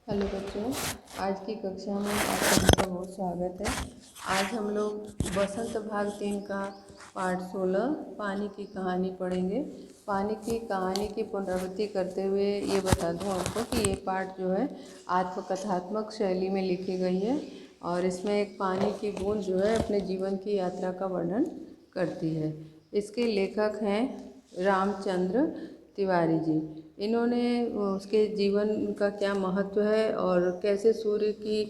Hello बच्चों, आज की कक्षा में आप सभी का बहुत स्वागत है। आज हम लोग बसंत भाग 3 का पाठ 16 पानी की कहानी पढ़ेंगे। पानी की कहानी की पुनरावृत्ति करते हुए ये बता दूं आपको कि ये पाठ जो है आत्मकथात्मक शैली में लिखी गई है और इसमें एक पानी की बूंद जो है अपने जीवन की यात्रा का वर्णन करती है। इसके लेखक हैं रामचंद्र तिवारी जी। इन्होंने उसके जीवन का क्या महत्व है और कैसे सूर्य की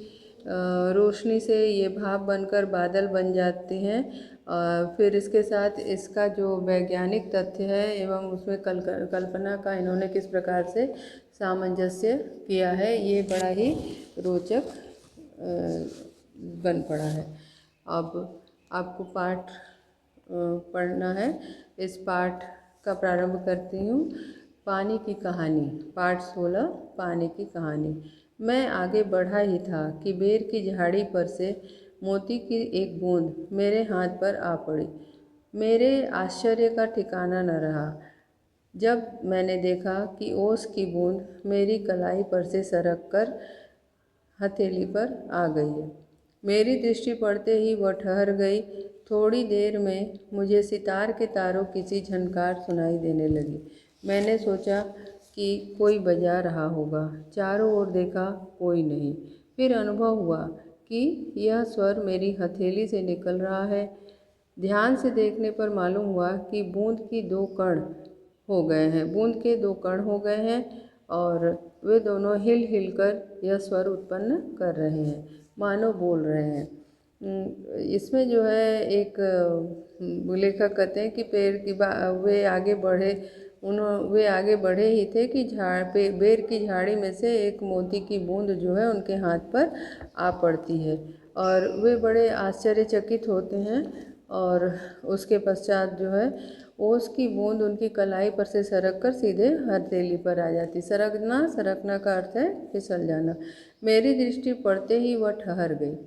रोशनी से ये भाप बनकर बादल बन जाते हैं, फिर इसके साथ इसका जो वैज्ञानिक तथ्य है एवं उसमें कल्पना का इन्होंने किस प्रकार से सामंजस्य किया है, ये बड़ा ही रोचक बन पड़ा है। अब आपको पाठ पढ़ना है। इस पाठ का प्रारंभ करती हूँ। पानी की कहानी, पाठ 16 पानी की कहानी। मैं आगे बढ़ा ही था कि बेर की झाड़ी पर से मोती की एक बूंद मेरे हाथ पर आ पड़ी। मेरे आश्चर्य का ठिकाना न रहा जब मैंने देखा कि ओस की बूंद मेरी कलाई पर से सरक कर हथेली पर आ गई है। मेरी दृष्टि पड़ते ही वह ठहर गई। थोड़ी देर में मुझे सितार के तारों की सी झनकार सुनाई देने लगी। मैंने सोचा कि कोई बजा रहा होगा। चारों ओर देखा, कोई नहीं। फिर अनुभव हुआ कि यह स्वर मेरी हथेली से निकल रहा है। ध्यान से देखने पर मालूम हुआ कि बूंद के दो कण हो गए हैं और वे दोनों हिल हिल कर यह स्वर उत्पन्न कर रहे हैं, मानो बोल रहे हैं। इसमें जो है एक लेखक कहते हैं कि वे आगे बढ़े ही थे कि बेर की झाड़ी में से एक मोती की बूंद जो है उनके हाथ पर आ पड़ती है और वे बड़े आश्चर्यचकित होते हैं। और उसके पश्चात जो है ओस की बूंद उनकी कलाई पर से सरक कर सीधे हथेली पर आ जाती। सरकना का अर्थ है फिसल जाना। मेरी दृष्टि पड़ते ही वह ठहर गई।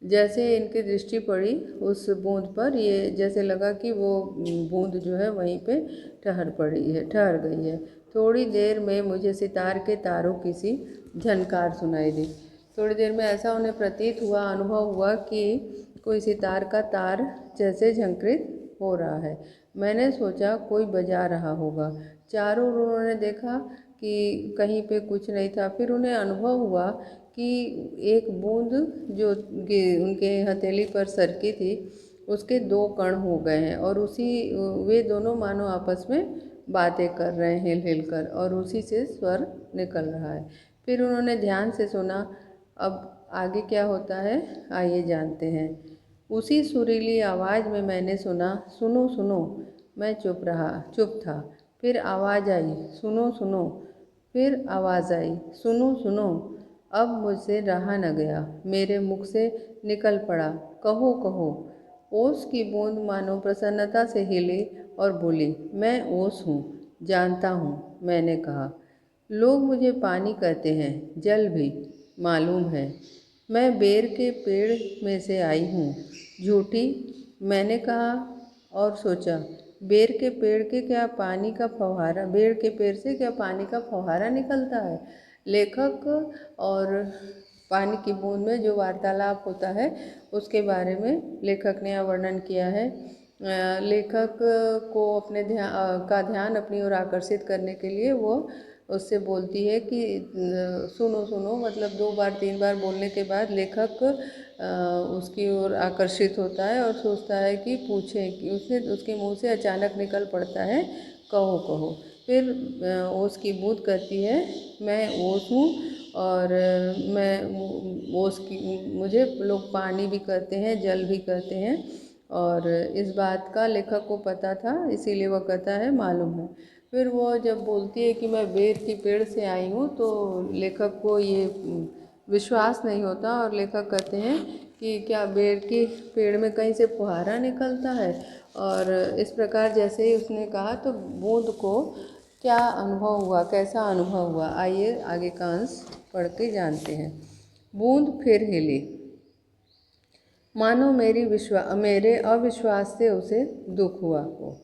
जैसे इनकी दृष्टि पड़ी उस बूंद पर, ये जैसे लगा कि वो बूंद जो है वहीं पे ठहर गई है। थोड़ी देर में मुझे सितार के तारों की सी झनकार सुनाई दी। थोड़ी देर में ऐसा उन्हें प्रतीत हुआ, अनुभव हुआ कि कोई सितार का तार जैसे झंकृत हो रहा है। मैंने सोचा कोई बजा रहा होगा। चारों ओर उन्होंने देखा कि कहीं पे कुछ नहीं था। फिर उन्हें अनुभव हुआ कि एक बूंद जो उनके हथेली पर सरकी थी उसके दो कण हो गए हैं और वे दोनों मानो आपस में बातें कर रहे हैं हिल हिल कर और उसी से स्वर निकल रहा है। फिर उन्होंने ध्यान से सुना। अब आगे क्या होता है आइए जानते हैं। उसी सुरीली आवाज़ में मैंने सुना, सुनो सुनो। मैं चुप था। फिर आवाज़ आई, सुनो सुनो। फिर आवाज़ आई, सुनो सुनो। अब मुझसे रहा न गया, मेरे मुख से निकल पड़ा, कहो कहो। ओस की बूंद मानो प्रसन्नता से हिली और बोली, मैं ओस हूँ, जानता हूँ। मैंने कहा, लोग मुझे पानी कहते हैं, जल भी, मालूम है। मैं बेर के पेड़ में से आई हूँ। झूठी, मैंने कहा और सोचा, बेर के पेड़ से क्या पानी का फव्वारा निकलता है। लेखक और पानी की बूंद में जो वार्तालाप होता है उसके बारे में लेखक ने यह वर्णन किया है। लेखक को अपने ध्यान अपनी ओर आकर्षित करने के लिए वो उससे बोलती है कि सुनो सुनो, मतलब 2 बार 3 बार बोलने के बाद लेखक उसकी ओर आकर्षित होता है और सोचता है कि पूछे कि उसके मुंह से अचानक निकल पड़ता है, कहो कहो। फिर ओस की बूंद कहती है, मैं ओस हूँ और मुझे लोग पानी भी कहते हैं, जल भी कहते हैं और इस बात का लेखक को पता था, इसीलिए वह कहता है मालूम है। फिर वो जब बोलती है कि मैं बेर की पेड़ से आई हूँ तो लेखक को ये विश्वास नहीं होता और लेखक कहते हैं कि क्या बेर के पेड़ में कहीं से फुहारा निकलता है। और इस प्रकार जैसे ही उसने कहा तो बूंद को क्या अनुभव हुआ, कैसा अनुभव हुआ, आइए आगे का अंश पढ़ के जानते हैं। बूंद फिर हिली, मानो मेरे अविश्वास से उसे दुख हुआ हो।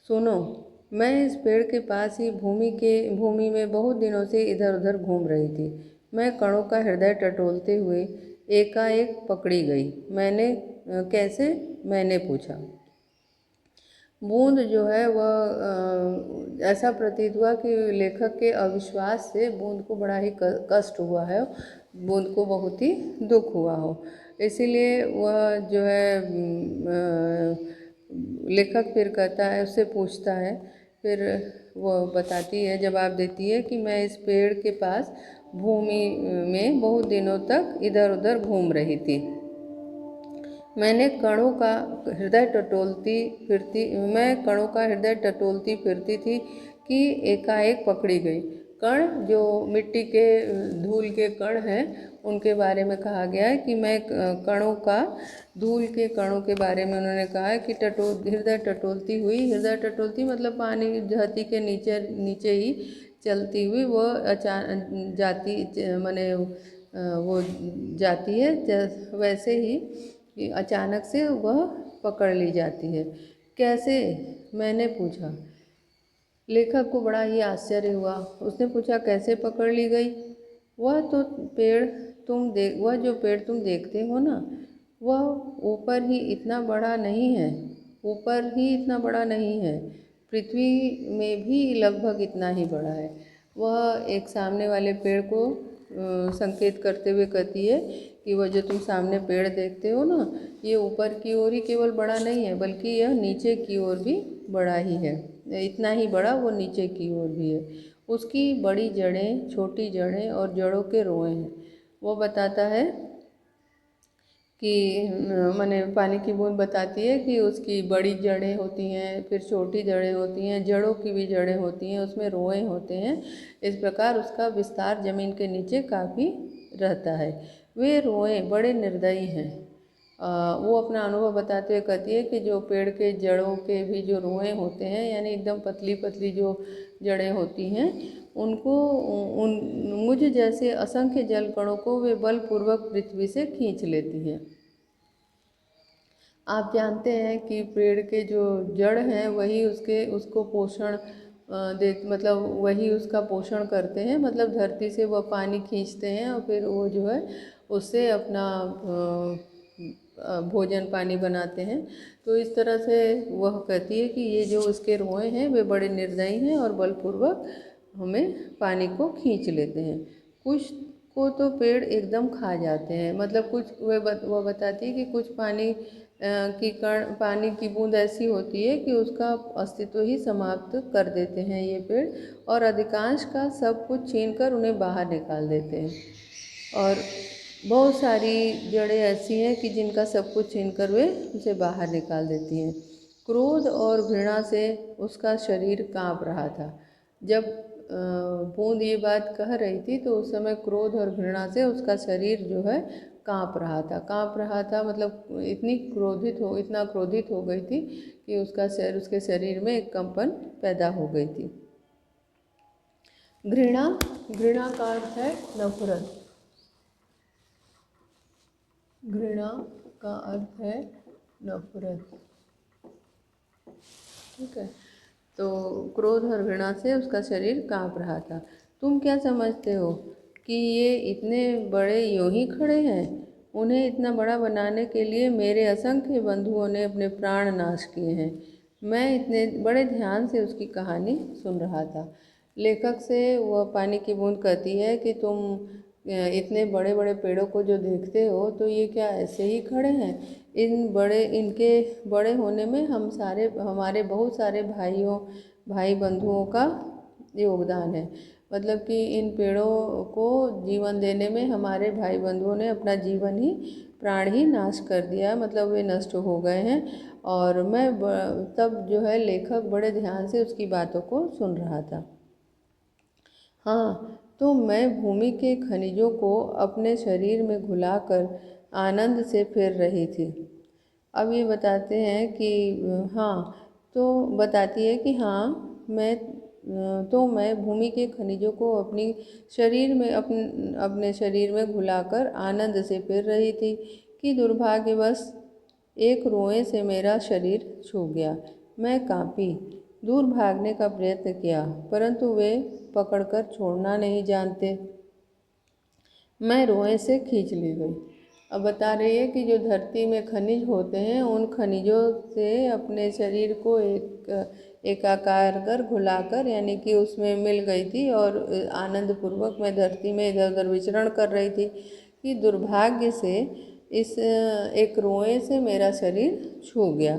सुनो, मैं इस पेड़ के पास ही भूमि में बहुत दिनों से इधर उधर घूम रही थी। मैं कणों का हृदय टटोलते हुए एकाएक पकड़ी गई। कैसे? मैंने पूछा। बूंद जो है वह ऐसा प्रतीत हुआ कि लेखक के अविश्वास से बूंद को बड़ा ही कष्ट हुआ है, बूंद को बहुत ही दुख हुआ हो। इसीलिए वह जो है लेखक फिर कहता है, उससे पूछता है, फिर वो बताती है, जवाब देती है कि मैं इस पेड़ के पास भूमि में बहुत दिनों तक इधर उधर घूम रही थी। मैं कणों का हृदय टटोलती फिरती थी कि एकाएक पकड़ी गई। कण जो मिट्टी के धूल के कण हैं उनके बारे में कहा गया है कि मैं कणों का धूल के कणों के बारे में उन्होंने कहा है कि हृदय टटोलती मतलब पानी धरती के नीचे ही चलती हुई वो जाती है, वैसे ही कि अचानक से वह पकड़ ली जाती है। कैसे? मैंने पूछा। लेखक को बड़ा ही आश्चर्य हुआ। उसने पूछा, कैसे पकड़ ली गई? वह जो पेड़ तुम देखते हो ना, वह ऊपर ही इतना बड़ा नहीं है, पृथ्वी में भी लगभग इतना ही बड़ा है। वह एक सामने वाले पेड़ को संकेत करते हुए कहती है कि वह जो तुम सामने पेड़ देखते हो ना, ये ऊपर की ओर ही केवल बड़ा नहीं है, बल्कि यह नीचे की ओर भी बड़ा ही है। इतना ही बड़ा वो नीचे की ओर भी है। उसकी बड़ी जड़ें, छोटी जड़ें और जड़ों के रोए हैं। वो बताता है कि माने पानी की बूंद बताती है कि उसकी बड़ी जड़ें होती हैं, फिर छोटी जड़ें होती हैं, जड़ों की भी जड़ें होती हैं, उसमें रोए होते हैं। इस प्रकार उसका विस्तार जमीन के नीचे काफ़ी रहता है। वे रोए बड़े निर्दयी हैं। वो अपना अनुभव बताते हुए कहती है कि जो पेड़ के जड़ों के भी जो रोए होते हैं, यानी एकदम पतली पतली जो जड़ें होती हैं, उनको मुझ जैसे असंख्य जल कणों को वे बलपूर्वक पृथ्वी से खींच लेती हैं। आप जानते हैं कि पेड़ के जो जड़ हैं वही उसको पोषण मतलब वही उसका पोषण करते हैं, मतलब धरती से वह पानी खींचते हैं और फिर वो जो है उससे अपना भोजन पानी बनाते हैं। तो इस तरह से वह कहती है कि ये जो उसके रोए हैं वे बड़े निर्दयी हैं और बलपूर्वक हमें पानी को खींच लेते हैं। कुछ को तो पेड़ एकदम खा जाते हैं, मतलब कुछ वह बताती है कि कुछ पानी की बूंद ऐसी होती है कि उसका अस्तित्व ही समाप्त कर देते हैं ये पेड़, और अधिकांश का सब कुछ छीनकर उन्हें बाहर निकाल देते हैं। और बहुत सारी जड़ें ऐसी हैं कि जिनका सब कुछ छीनकर वे उसे बाहर निकाल देती हैं। क्रोध और घृणा से उसका शरीर काँप रहा था। जब बूंद ये बात कह रही थी तो उस समय क्रोध और घृणा से उसका शरीर जो है काँप रहा था, मतलब इतना क्रोधित हो गई थी कि उसके शरीर में एक कंपन पैदा हो गई थी। घृणा का अर्थ है नफरत। घृणा का अर्थ है नफरत, ठीक है। तो क्रोध और घृणा से उसका शरीर काँप रहा था। तुम क्या समझते हो कि ये इतने बड़े यूं ही खड़े हैं? उन्हें इतना बड़ा बनाने के लिए मेरे असंख्य बंधुओं ने अपने प्राण नाश किए हैं। मैं इतने बड़े ध्यान से उसकी कहानी सुन रहा था। लेखक से वह पानी की बूंद कहती है कि तुम इतने बड़े बड़े पेड़ों को जो देखते हो तो ये क्या ऐसे ही खड़े हैं? इनके बड़े होने में हमारे बहुत सारे भाई बंधुओं का योगदान है। मतलब कि इन पेड़ों को जीवन देने में हमारे भाई बंधुओं ने अपना प्राण ही नाश कर दिया, मतलब वे नष्ट हो गए हैं। और मैं तब जो है लेखक बड़े ध्यान से उसकी बातों को सुन रहा था। हाँ, तो मैं भूमि के खनिजों को अपने शरीर में घुलाकर आनंद से फिर रही थी। अब ये बताते हैं कि बताती है कि मैं भूमि के खनिजों को अपने शरीर में घुलाकर आनंद से फिर रही थी कि दुर्भाग्यवश एक रोए से मेरा शरीर छू गया। मैं कांपी, दूर भागने का प्रयत्न किया, परंतु वे पकड़कर छोड़ना नहीं जानते। मैं रोए से खींच ली गई। अब बता रही है कि जो धरती में खनिज होते हैं उन खनिजों से अपने शरीर को एकाकार कर घुलाकर, यानी कि उसमें मिल गई थी और आनंद पूर्वक मैं धरती में इधर उधर विचरण कर रही थी कि दुर्भाग्य से इस एक रोए से मेरा शरीर छू गया।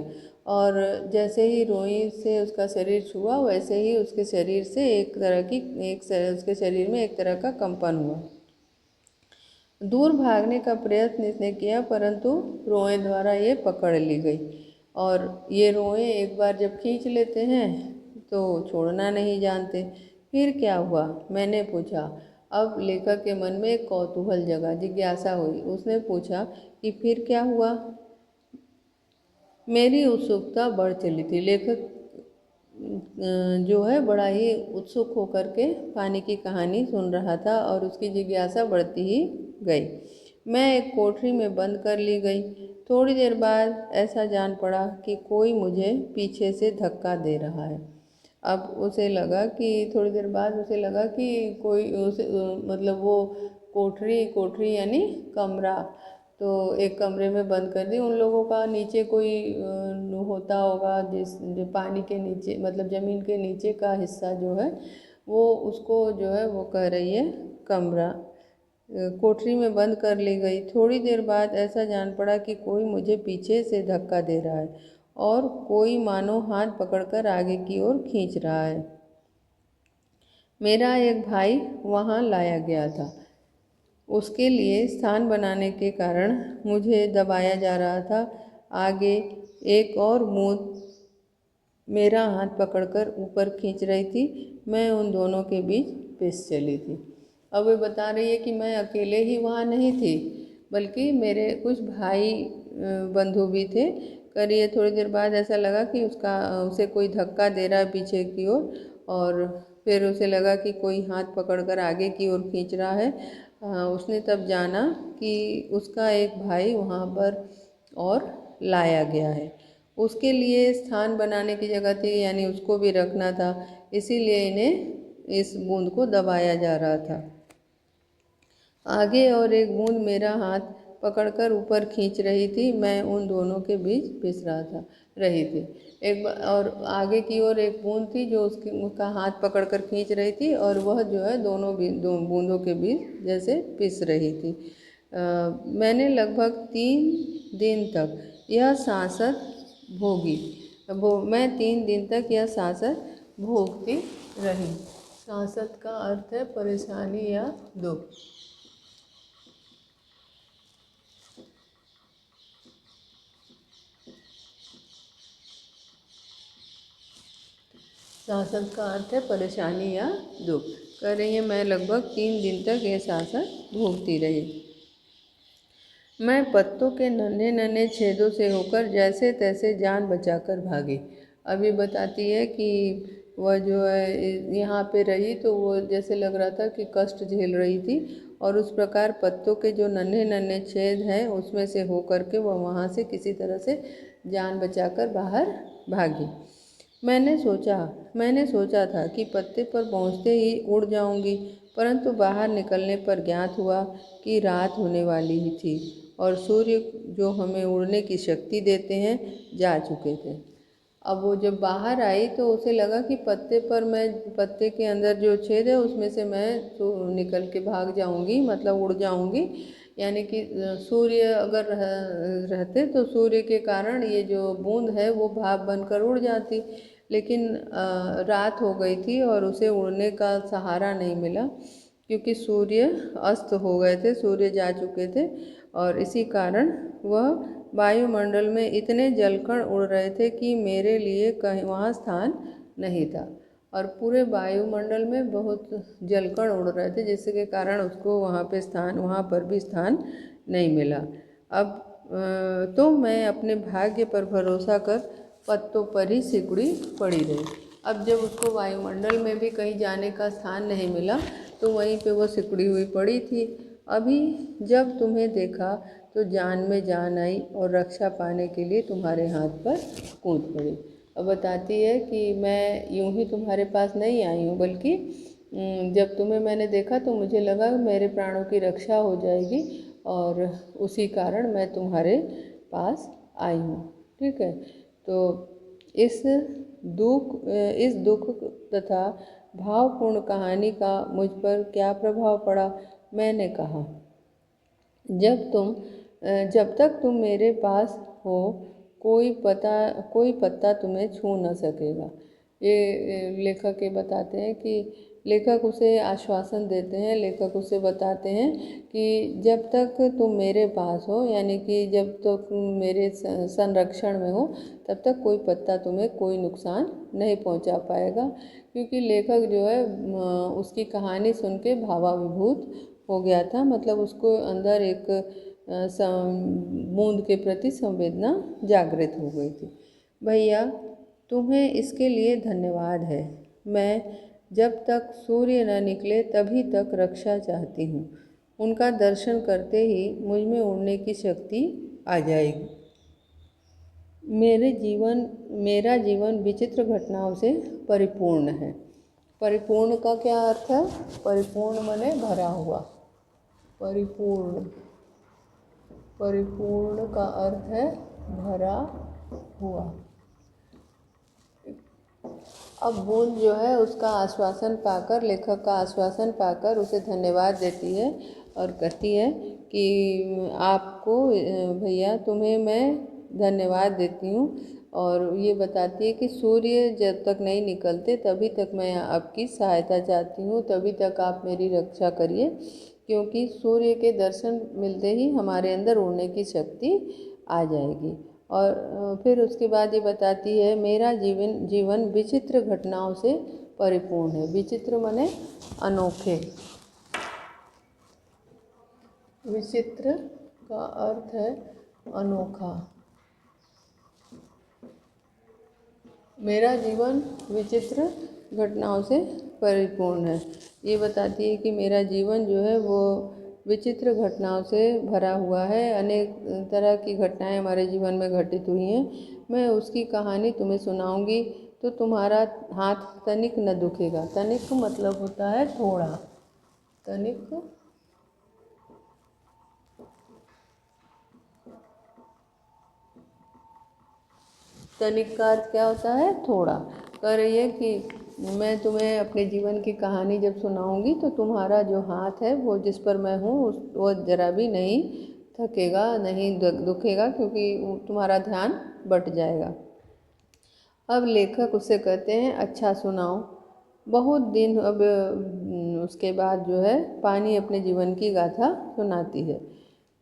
और जैसे ही रोई से उसका शरीर छुआ वैसे ही उसके शरीर से उसके शरीर में एक तरह का कंपन हुआ। दूर भागने का प्रयत्न इसने किया परंतु रोए द्वारा ये पकड़ ली गई। और ये रोए एक बार जब खींच लेते हैं तो छोड़ना नहीं जानते। फिर क्या हुआ, मैंने पूछा। अब लेखक के मन में एक कौतूहल जगा, जिज्ञासा हुई। उसने पूछा कि फिर क्या हुआ। मेरी उत्सुकता बढ़ चली थी। लेखक जो है बड़ा ही उत्सुक होकर के पानी की कहानी सुन रहा था और उसकी जिज्ञासा बढ़ती ही गई। मैं एक कोठरी में बंद कर ली गई। थोड़ी देर बाद ऐसा जान पड़ा कि कोई मुझे पीछे से धक्का दे रहा है। अब उसे लगा कि थोड़ी देर बाद उसे लगा कि कोई उसे मतलब वो कोठरी यानी कमरा, तो एक कमरे में बंद कर दी। उन लोगों का नीचे कोई होता होगा जो पानी के नीचे, मतलब ज़मीन के नीचे का हिस्सा जो है वो उसको जो है वो कह रही है कमरा। कोठरी में बंद कर ली गई। थोड़ी देर बाद ऐसा जान पड़ा कि कोई मुझे पीछे से धक्का दे रहा है और कोई मानो हाथ पकड़कर आगे की ओर खींच रहा है। मेरा एक भाई वहाँ लाया गया था। उसके लिए स्थान बनाने के कारण मुझे दबाया जा रहा था। आगे एक और बूंद मेरा हाथ पकड़कर ऊपर खींच रही थी। मैं उन दोनों के बीच पिस चली थी। अब वे बता रही है कि मैं अकेले ही वहाँ नहीं थी, बल्कि मेरे कुछ भाई बंधु भी थे। करिए थोड़ी देर बाद ऐसा लगा कि उसे कोई धक्का दे रहा है पीछे की ओर, और फिर उसे लगा कि कोई हाथ पकड़कर आगे की ओर खींच रहा है। उसने तब जाना कि उसका एक भाई वहाँ पर और लाया गया है। उसके लिए स्थान बनाने की जगह थी, यानी उसको भी रखना था, इसीलिए इन्हें इस बूंद को दबाया जा रहा था। आगे और एक बूंद मेरा हाथ पकड़कर ऊपर खींच रही थी। मैं उन दोनों के बीच पिस रही थी। और आगे की ओर एक बूंद थी जो उसका हाथ पकड़कर खींच रही थी, और वह जो है दोनों बूंदों के बीच जैसे पिस रही थी। मैंने लगभग 3 दिन तक यह सांसत भोगी। मैं 3 दिन तक यह सांसत भोगती रही। सांसत का अर्थ है परेशानी या दुख। सांसत का अर्थ है परेशानी या दुख। कह रही है मैं लगभग 3 दिन तक यह सांसत भोगती रही। मैं पत्तों के नन्हे नन्हे छेदों से होकर जैसे तैसे जान बचाकर भागी। अभी बताती है कि वह जो है यहाँ पे रही तो वो जैसे लग रहा था कि कष्ट झेल रही थी, और उस प्रकार पत्तों के जो नन्हे नन्हे छेद हैं उसमें से होकर के वह वहाँ से किसी तरह से जान बचाकर बाहर भागी। मैंने सोचा था कि पत्ते पर पहुँचते ही उड़ जाऊंगी, परंतु बाहर निकलने पर ज्ञात हुआ कि रात होने वाली ही थी और सूर्य जो हमें उड़ने की शक्ति देते हैं जा चुके थे। अब वो जब बाहर आई तो उसे लगा कि पत्ते के अंदर जो छेद है उसमें से मैं निकल के भाग जाऊंगी, मतलब उड़ जाऊंगी। यानी कि सूर्य अगर रहते तो सूर्य के कारण ये जो बूंद है वो भाप बनकर उड़ जाती, लेकिन रात हो गई थी और उसे उड़ने का सहारा नहीं मिला क्योंकि सूर्य अस्त हो गए थे, सूर्य जा चुके थे, और इसी कारण वह वायुमंडल में इतने जलकण उड़ रहे थे कि मेरे लिए कहीं वहाँ स्थान नहीं था। और पूरे वायुमंडल में बहुत जलकण उड़ रहे थे जिसके कारण उसको वहाँ पर भी स्थान नहीं मिला। अब तो मैं अपने भाग्य पर भरोसा कर पत्तों पर ही सिकुड़ी पड़ी रही। अब जब उसको वायुमंडल में भी कहीं जाने का स्थान नहीं मिला तो वहीं पे वो सिकुड़ी हुई पड़ी थी। अभी जब तुम्हें देखा तो जान में जान आई और रक्षा पाने के लिए तुम्हारे हाथ पर कूद पड़ी। अब बताती है कि मैं यूं ही तुम्हारे पास नहीं आई हूँ, बल्कि जब तुम्हें मैंने देखा तो मुझे लगा मेरे प्राणों की रक्षा हो जाएगी और उसी कारण मैं तुम्हारे पास आई हूँ। ठीक है, तो इस दुख तथा भावपूर्ण कहानी का मुझ पर क्या प्रभाव पड़ा। मैंने कहा, जब तक तुम मेरे पास हो कोई पत्ता तुम्हें छू न सकेगा। ये लेखक ये बताते हैं कि लेखक उसे आश्वासन देते हैं, लेखक उसे बताते हैं कि जब तक तुम मेरे पास हो, यानी कि जब तक तुम मेरे संरक्षण में हो, तब तक कोई पत्ता तुम्हें कोई नुकसान नहीं पहुंचा पाएगा। क्योंकि लेखक जो है उसकी कहानी सुन के भावाभिभूत हो गया था, मतलब उसको अंदर एक बूंद के प्रति संवेदना जागृत हो गई थी। भैया, तुम्हें इसके लिए धन्यवाद है। मैं जब तक सूर्य न निकले तभी तक रक्षा चाहती हूँ। उनका दर्शन करते ही मुझ में उड़ने की शक्ति आ जाएगी। मेरा जीवन विचित्र घटनाओं से परिपूर्ण है। परिपूर्ण का क्या अर्थ है? परिपूर्ण माने भरा हुआ। परिपूर्ण का अर्थ है भरा हुआ। अब बूंद जो है उसका आश्वासन पाकर, लेखक का आश्वासन पाकर उसे धन्यवाद देती है और कहती है कि आपको भैया, तुम्हें मैं धन्यवाद देती हूँ। और ये बताती है कि सूर्य जब तक नहीं निकलते तभी तक मैं आपकी सहायता चाहती हूँ, तभी तक आप मेरी रक्षा करिए, क्योंकि सूर्य के दर्शन मिलते ही हमारे अंदर उड़ने की शक्ति आ जाएगी। और फिर उसके बाद ये बताती है, मेरा जीवन विचित्र घटनाओं से परिपूर्ण है। विचित्र माने अनोखे। विचित्र का अर्थ है अनोखा। मेरा जीवन विचित्र घटनाओं से परिपूर्ण है। ये बताती है कि मेरा जीवन जो है वो विचित्र घटनाओं से भरा हुआ है। अनेक तरह की घटनाएं हमारे जीवन में घटित हुई हैं। मैं उसकी कहानी तुम्हें सुनाऊंगी तो तुम्हारा हाथ तनिक न दुखेगा। तनिक मतलब होता है थोड़ा। तनिक का अर्थ क्या होता है? थोड़ा। कह रही है कि मैं तुम्हें अपने जीवन की कहानी जब सुनाऊंगी तो तुम्हारा जो हाथ है वो जिस पर मैं हूँ वो जरा भी नहीं थकेगा, नहीं दुखेगा, क्योंकि तुम्हारा ध्यान बट जाएगा। अब लेखक उससे कहते हैं, अच्छा सुनाओ। बहुत दिन अब उसके बाद जो है पानी अपने जीवन की गाथा सुनाती है।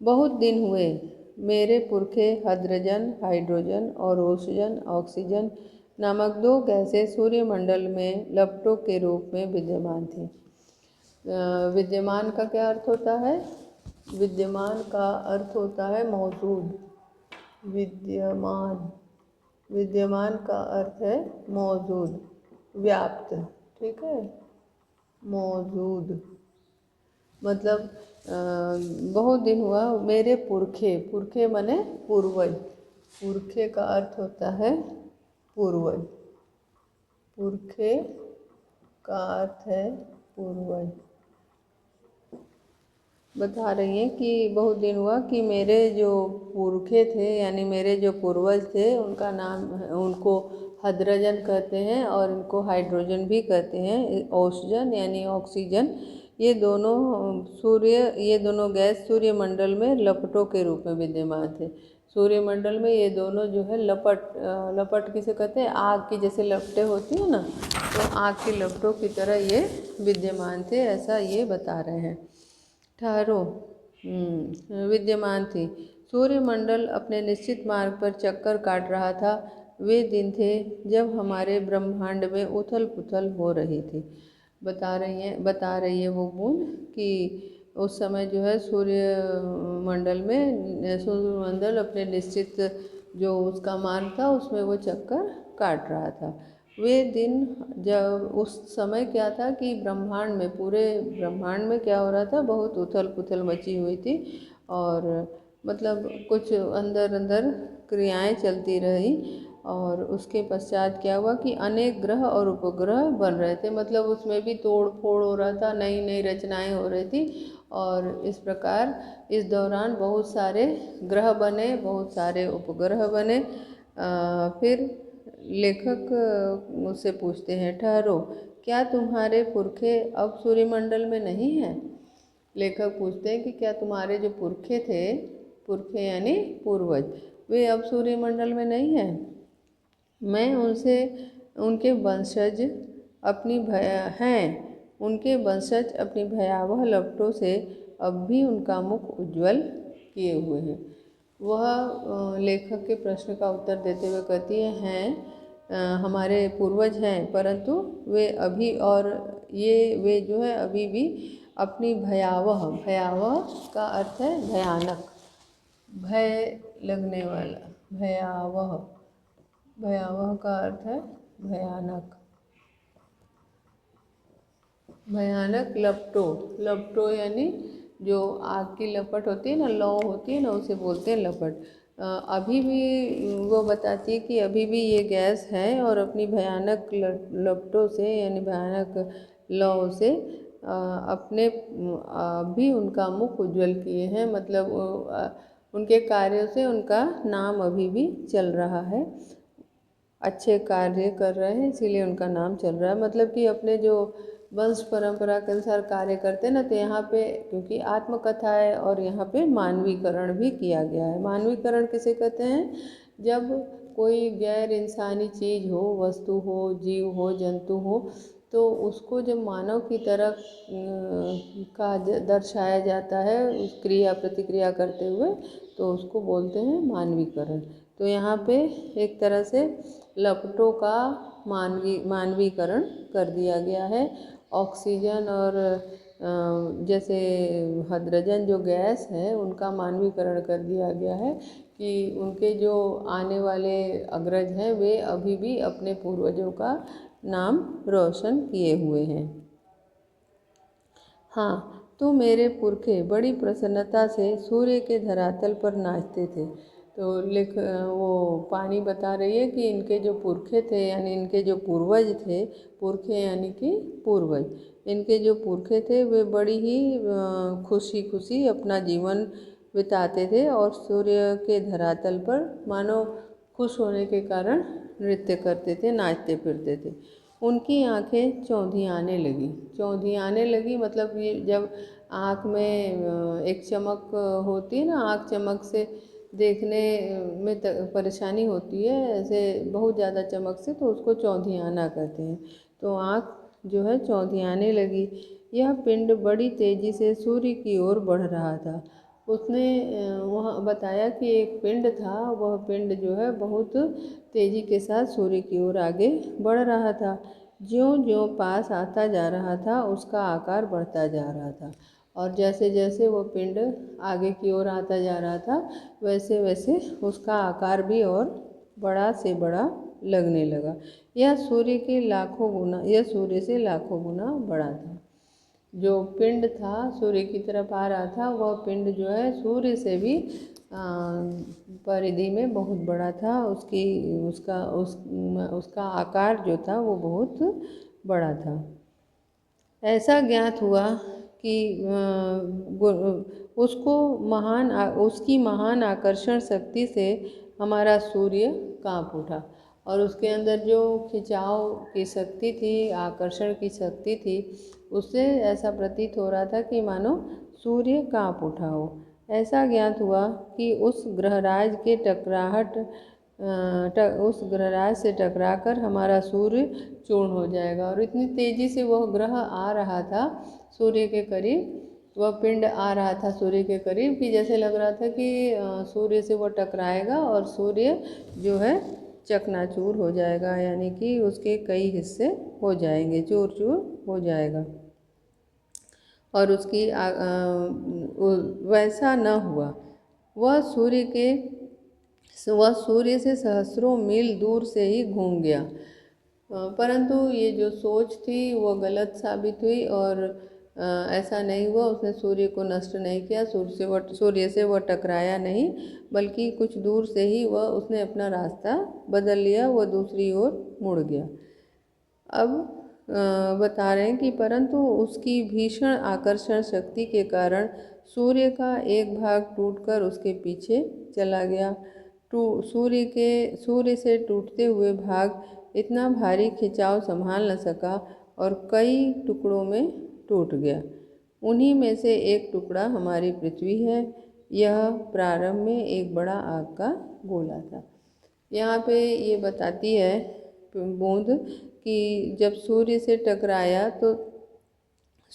बहुत दिन हुए मेरे पुरखे हाइड्रोजन और ऑक्सीजन नामक दो गैसें सूर्यमंडल में लपटों के रूप में विद्यमान थी। विद्यमान का क्या अर्थ होता है? विद्यमान का अर्थ होता है मौजूद। विद्यमान का अर्थ है मौजूद, व्याप्त। ठीक है, मौजूद मतलब बहुत दिन हुआ मेरे पुरखे माने पूर्वज। पुरखे का अर्थ होता है पूर्वज। पुरखे का अर्थ है पूर्वज। बता रही हैं कि बहुत दिन हुआ कि मेरे जो पुरखे थे, यानी मेरे जो पूर्वज थे, उनको हाइड्रोजन कहते हैं और इनको हाइड्रोजन भी कहते हैं। ऑक्सीजन यानी ऑक्सीजन, ये दोनों गैस सूर्यमंडल में लपटों के रूप में विद्यमान थे। सूर्यमंडल में ये दोनों जो है लपट किसे कहते हैं? आग की जैसे लपटें होती हैं ना, तो आग की लपटों की तरह ये विद्यमान थे, ऐसा ये बता रहे हैं। ठहरो। विद्यमान थी। सूर्यमंडल अपने निश्चित मार्ग पर चक्कर काट रहा था। वे दिन थे जब हमारे ब्रह्मांड में उथल पुथल हो रही थी। बता रही है वो बूंद कि उस समय जो है सूर्यमंडल अपने निश्चित जो उसका मार्ग था उसमें वो चक्कर काट रहा था। वे दिन जब उस समय क्या था कि पूरे ब्रह्मांड में क्या हो रहा था? बहुत उथल पुथल मची हुई थी और मतलब कुछ अंदर अंदर क्रियाएं चलती रही। और उसके पश्चात क्या हुआ कि अनेक ग्रह और उपग्रह बन रहे थे, मतलब उसमें भी तोड़ फोड़ हो रहा था, नई नई रचनाएं हो रही थी। और इस प्रकार इस दौरान बहुत सारे ग्रह बने, बहुत सारे उपग्रह बने। फिर लेखक मुझसे पूछते हैं, ठहरो, क्या तुम्हारे पुरखे अब सूर्यमंडल में नहीं हैं? लेखक पूछते हैं कि क्या तुम्हारे जो पुरखे थे, पुरखे यानी पूर्वज, वे अब सूर्यमंडल में नहीं हैं? मैं उनसे उनके वंशज अपनी उनके वंशज अपनी भयावह लपटों से अब भी उनका मुख उज्ज्वल किए हुए हैं। वह लेखक के प्रश्न का उत्तर देते हुए कहती हैं, हमारे पूर्वज हैं, परंतु वे अभी और वे जो है अभी भी अपनी भयावह, भयावह का अर्थ है भयानक, भय लगने वाला, भयावह, भयावह का अर्थ है भयानक, भयानक लपटों यानी जो आग की लपट होती है ना, लौ होती है ना, उसे बोलते हैं लपट। अभी भी वो बताती है कि अभी भी ये गैस है और अपनी भयानक लपटों से यानी भयानक लौ से अपने अभी उनका मुख उज्जवल किए हैं, मतलब उनके कार्यों से उनका नाम अभी भी चल रहा है, अच्छे कार्य कर रहे हैं इसीलिए उनका नाम चल रहा है। मतलब कि अपने जो वंश परंपरा के अनुसार कार्य करते हैं ना, तो यहाँ पे क्योंकि आत्मकथा है और यहाँ पे मानवीकरण भी किया गया है। मानवीकरण किसे कहते हैं? जब कोई गैर इंसानी चीज़ हो, वस्तु हो, जीव हो, जंतु हो, तो उसको जब मानव की तरह का दर्शाया जाता है उस क्रिया प्रतिक्रिया करते हुए, तो उसको बोलते हैं मानवीकरण। तो यहाँ पे एक तरह से लपटों का मानवीकरण कर दिया गया है। ऑक्सीजन और जैसे हाइड्रोजन जो गैस है उनका मानवीकरण कर दिया गया है कि उनके जो आने वाले अग्रज हैं वे अभी भी अपने पूर्वजों का नाम रोशन किए हुए हैं। हाँ, तो मेरे पुरखे बड़ी प्रसन्नता से सूर्य के धरातल पर नाचते थे। तो वो पानी बता रही है कि इनके जो पुरखे थे यानी इनके जो पूर्वज थे, पुरखे यानी कि पूर्वज, इनके जो पुरखे थे वे बड़ी ही खुशी खुशी अपना जीवन बिताते थे और सूर्य के धरातल पर मानो खुश होने के कारण नृत्य करते थे, नाचते फिरते थे। उनकी आंखें चौंधियाने लगी। चौंधियाने लगी मतलब ये जब आँख में एक चमक होती है ना, आँख चमक से देखने में परेशानी होती है, ऐसे बहुत ज़्यादा चमक से, तो उसको चौंधियाना कहते हैं। तो आँख जो है चौंधियाने लगी। यह पिंड बड़ी तेज़ी से सूर्य की ओर बढ़ रहा था। उसने वह बताया कि एक पिंड था, वह पिंड जो है बहुत तेज़ी के साथ सूर्य की ओर आगे बढ़ रहा था। ज्यों-ज्यों पास आता जा रहा था उसका आकार बढ़ता जा रहा था और जैसे जैसे वो पिंड आगे की ओर आता जा रहा था वैसे वैसे उसका आकार भी और बड़ा से बड़ा लगने लगा। यह सूर्य से लाखों गुना बड़ा था। जो पिंड था सूर्य की तरफ आ रहा था, वह पिंड जो है सूर्य से भी परिधि में बहुत बड़ा था। उसका आकार जो था वो बहुत बड़ा था। ऐसा ज्ञात हुआ कि उसकी महान आकर्षण शक्ति से हमारा सूर्य कांप उठा और उसके अंदर जो खिंचाव की शक्ति थी, आकर्षण की शक्ति थी, उससे ऐसा प्रतीत हो रहा था कि मानो सूर्य कांप उठा हो। ऐसा ज्ञात हुआ कि उस ग्रहराज से टकराकर हमारा सूर्य चूर्ण हो जाएगा। और इतनी तेज़ी से वह ग्रह आ रहा था सूर्य के करीब, वह पिंड आ रहा था सूर्य के करीब कि जैसे लग रहा था कि सूर्य से वह टकराएगा और सूर्य जो है चकनाचूर हो जाएगा, यानी कि उसके कई हिस्से हो जाएंगे, चूर चूर हो जाएगा। और वैसा न हुआ। वह सूर्य से सहस्रों मील दूर से ही घूम गया। परंतु ये जो सोच थी वो गलत साबित हुई और ऐसा नहीं हुआ, उसने सूर्य को नष्ट नहीं किया, सूर्य से वह टकराया नहीं, बल्कि कुछ दूर से ही वह उसने अपना रास्ता बदल लिया, वह दूसरी ओर मुड़ गया। अब बता रहे हैं कि परंतु उसकी भीषण आकर्षण शक्ति के कारण सूर्य का एक भाग टूटकर उसके पीछे चला गया। सूर्य से टूटते हुए भाग इतना भारी खिंचाव संभाल न सका और कई टुकड़ों में टूट गया। उन्हीं में से एक टुकड़ा हमारी पृथ्वी है। यह प्रारंभ में एक बड़ा आग का गोला था। यहाँ पे ये बताती है बूंद कि जब सूर्य से टकराया तो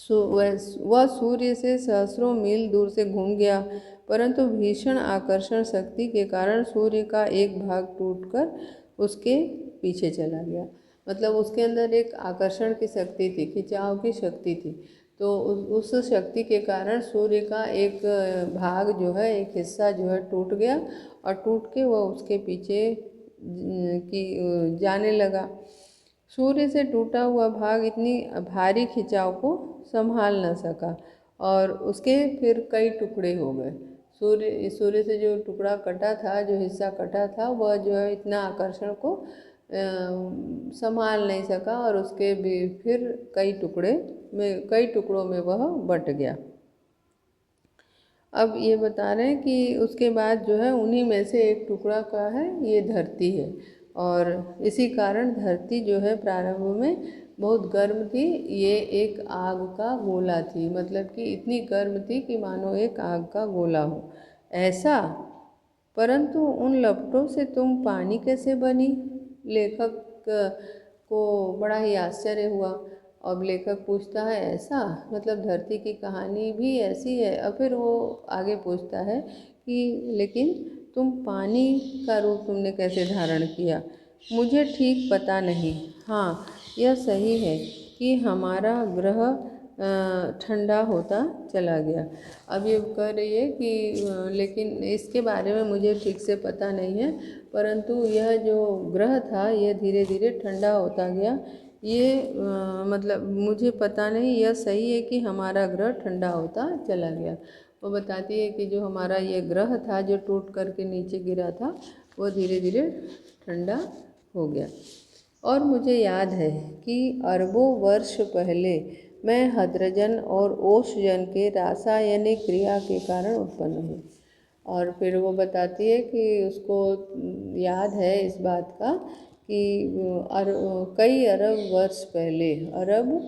वह सूर्य से सहस्रों मील दूर से घूम गया, परंतु भीषण आकर्षण शक्ति के कारण सूर्य का एक भाग टूटकर उसके पीछे चला गया। मतलब उसके अंदर एक आकर्षण की शक्ति थी, खिंचाव की शक्ति थी, तो उस शक्ति के कारण सूर्य का एक भाग जो है, एक हिस्सा जो है टूट गया और टूट के वह उसके पीछे जाने लगा। सूर्य से टूटा हुआ भाग इतनी भारी खिंचाव को संभाल न सका और उसके फिर कई टुकड़े हो गए। सूर्य से जो टुकड़ा कटा था, जो हिस्सा कटा था, वह जो है इतना आकर्षण को संभाल नहीं सका और उसके भी फिर कई टुकड़ों में वह बट गया। अब ये बता रहे हैं कि उसके बाद जो है उन्हीं में से एक टुकड़ा का है ये धरती है, और इसी कारण धरती जो है प्रारंभ में बहुत गर्म थी। ये एक आग का गोला थी, मतलब कि इतनी गर्म थी कि मानो एक आग का गोला हो ऐसा। परंतु उन लपटों से तुम पानी कैसे बनी? लेखक को बड़ा ही आश्चर्य हुआ। अब लेखक पूछता है ऐसा, मतलब धरती की कहानी भी ऐसी है। और फिर वो आगे पूछता है कि लेकिन तुम पानी का रूप तुमने कैसे धारण किया? मुझे ठीक पता नहीं। हाँ, यह सही है कि हमारा ग्रह ठंडा होता चला गया। अब ये कह रही है कि लेकिन इसके बारे में मुझे ठीक से पता नहीं है, परंतु यह जो ग्रह था यह धीरे धीरे ठंडा होता गया। ये मतलब मुझे पता नहीं, यह सही है कि हमारा ग्रह ठंडा होता चला गया। वो बताती है कि जो हमारा ये ग्रह था जो टूट करके नीचे गिरा था, वो धीरे धीरे ठंडा हो गया। और मुझे याद है कि अरबों वर्ष पहले मैं हाइड्रोजन और ओक्सीजन के रासायनिक क्रिया के कारण उत्पन्न हुई। और फिर वो बताती है कि उसको याद है इस बात का कि कई अरब वर्ष पहले, अरब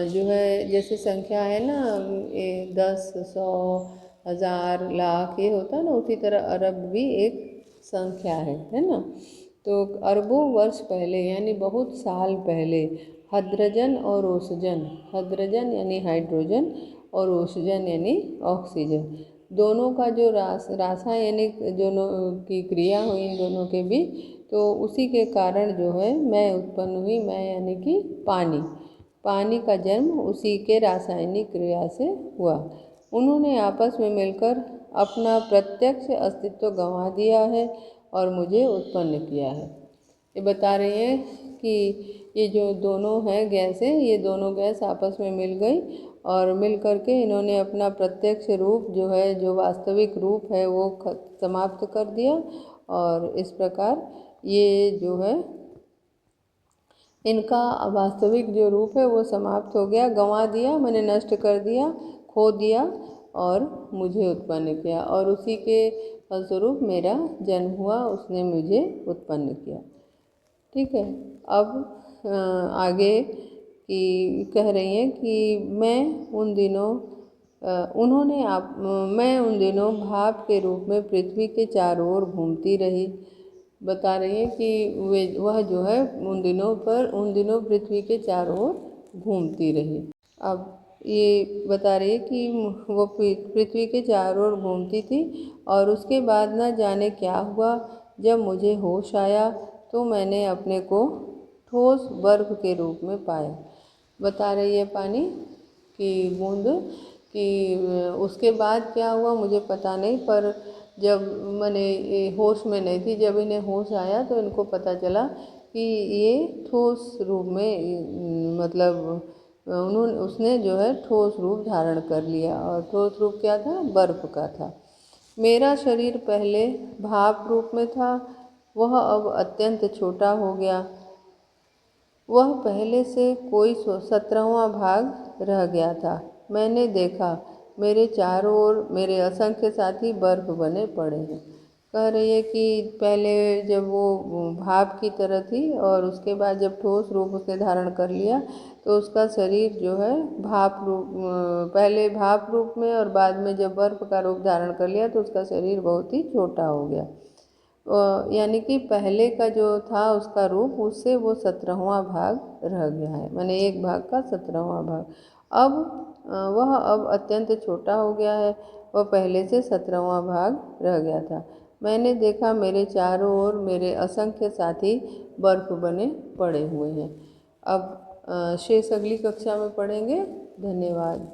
जो है जैसे संख्या है ना, 10, 100, 1000, लाख ये होता है ना, उसी तरह अरब भी एक संख्या है ना। तो अरबों वर्ष पहले यानी बहुत साल पहले हाइड्रोजन और ऑक्सीजन, हाइड्रोजन यानी हाइड्रोजन और ऑक्सीजन यानी ऑक्सीजन, दोनों का जो रासायनिक दोनों की क्रिया हुई इन दोनों के बीच, तो उसी के कारण जो है मैं उत्पन्न हुई। मैं यानी कि पानी का जन्म उसी के रासायनिक क्रिया से हुआ। उन्होंने आपस में मिलकर अपना प्रत्यक्ष अस्तित्व गंवा दिया है और मुझे उत्पन्न किया है। ये बता रही है कि ये जो दोनों हैं गैसें, ये दोनों गैस आपस में मिल गई और मिल करके इन्होंने अपना प्रत्यक्ष रूप जो है, जो वास्तविक रूप है, वो समाप्त कर दिया। और इस प्रकार ये जो है इनका वास्तविक जो रूप है वो समाप्त हो गया, गंवा दिया, मैंने नष्ट कर दिया, खो दिया और मुझे उत्पन्न किया। और उसी के फलस्वरूप मेरा जन्म हुआ, उसने मुझे उत्पन्न किया। ठीक है। अब आगे की कह रही हैं कि मैं उन दिनों भाप के रूप में पृथ्वी के चारों ओर घूमती रही। बता रही हैं कि वह जो है उन दिनों पृथ्वी के चारों ओर घूमती रही। अब ये बता रही है कि वो पृथ्वी के चारों ओर घूमती थी और उसके बाद न जाने क्या हुआ, जब मुझे होश आया तो मैंने अपने को ठोस बर्फ के रूप में पाया। बता रही है पानी की बूंद कि उसके बाद क्या हुआ मुझे पता नहीं, पर जब मैंने होश में नहीं थी, जब इन्हें होश आया तो इनको पता चला कि ये ठोस रूप में मतलब उसने जो है ठोस रूप धारण कर लिया। और ठोस रूप क्या था? बर्फ का था। मेरा शरीर पहले भाप रूप में था, वह अब अत्यंत छोटा हो गया। वह पहले से कोई 17वां भाग रह गया था। मैंने देखा मेरे चारों ओर मेरे असंख्य साथी बर्फ बने पड़े हैं। कह रही है कि पहले जब वो भाप की तरह थी और उसके बाद जब ठोस रूप उसने धारण कर लिया तो उसका शरीर जो है भाप रूप, पहले भाप रूप में और बाद में जब बर्फ का रूप धारण कर लिया तो उसका शरीर बहुत ही छोटा हो गया। यानी कि पहले का जो था उसका रूप, उससे वो 17वां भाग रह गया है, माने एक भाग का 17वां भाग। अब वह अब अत्यंत छोटा हो गया है, वह पहले से 17वां भाग रह गया था। मैंने देखा मेरे चारों ओर मेरे असंख्य साथी बर्फ बने पड़े हुए हैं। अब शेष अगली कक्षा में पढ़ेंगे। धन्यवाद।